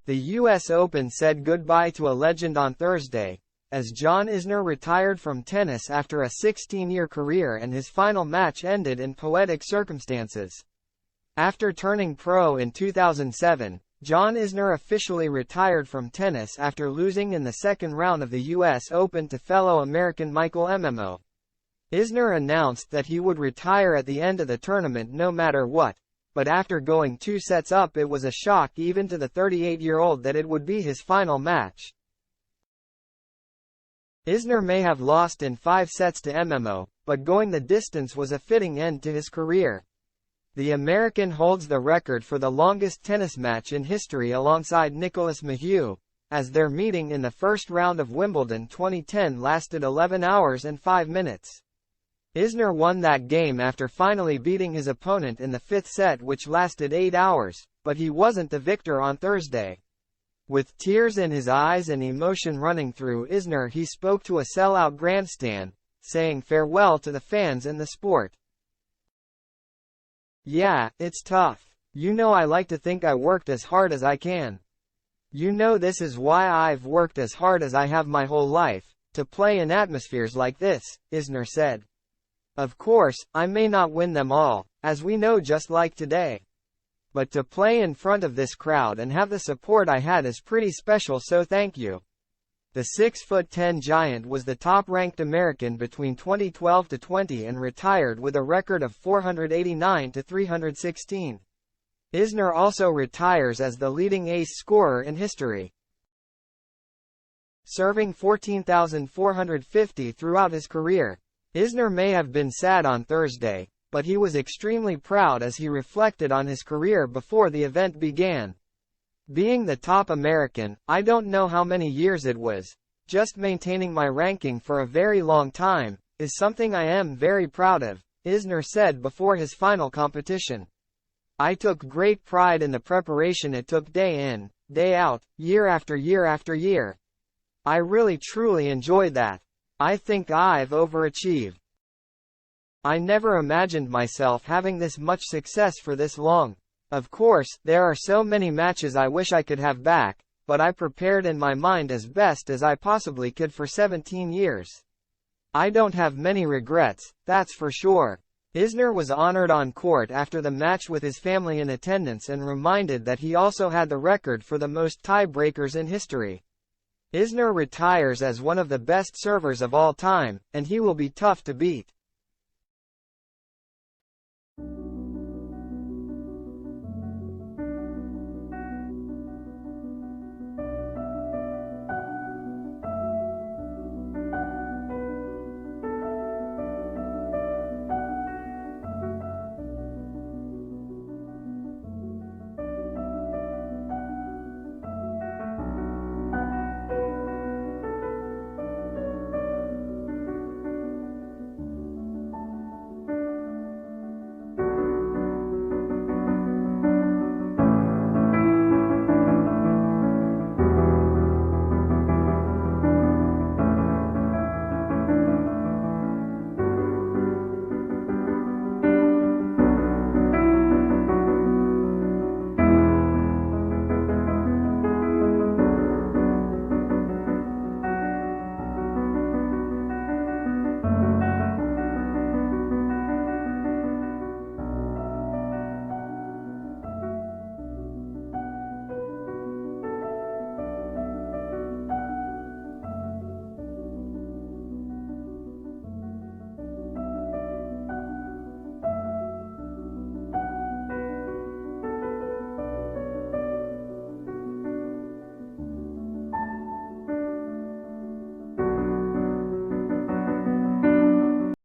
The U.S. Open said goodbye to a legend on Thursday, as John Isner retired from tennis after a 16-year career and his final match ended in poetic circumstances. After turning pro in 2007, John Isner officially retired from tennis after losing in the second round of the U.S. Open to fellow American Michael Mmo. Isner announced that he would retire at the end of the tournament no matter what, but after going 2 sets up it was a shock even to the 38-year-old that it would be his final match. Isner may have lost in 5 sets to Mmo, but going the distance was a fitting end to his career. The American holds the record for the longest tennis match in history alongside Nicolas Mahut, as their meeting in the first round of Wimbledon 2010 lasted 11 hours and 5 minutes. Isner won that game after finally beating his opponent in the 5th set, which lasted 8 hours, but he wasn't the victor on Thursday. With tears in his eyes and emotion running through Isner, he spoke to a sellout grandstand, saying farewell to the fans and the sport. "Yeah, it's tough. You know, I like to think I worked as hard as I can. You know, this is why I've worked as hard as I have my whole life, to play in atmospheres like this," Isner said. "Of course, I may not win them all, as we know, just like today. But to play in front of this crowd and have the support I had is pretty special, so thank you." The 6'10" giant was the top-ranked American between 2012 to 20 and retired with a record of 489 to 316. Isner also retires as the leading ace scorer in history, serving 14,450 throughout his career. Isner may have been sad on Thursday, but he was extremely proud as he reflected on his career before the event began. "Being the top American, I don't know how many years it was, just maintaining my ranking for a very long time, is something I am very proud of," Isner said before his final competition. "I took great pride in the preparation it took day in, day out, year after year after year. I really truly enjoyed that. I think I've overachieved. I never imagined myself having this much success for this long. Of course, there are so many matches I wish I could have back, but I prepared in my mind as best as I possibly could for 17 years. I don't have many regrets, that's for sure." Isner was honored on court after the match with his family in attendance and reminded that he also had the record for the most tie-breakers in history. Isner retires as one of the best servers of all time, and he will be tough to beat.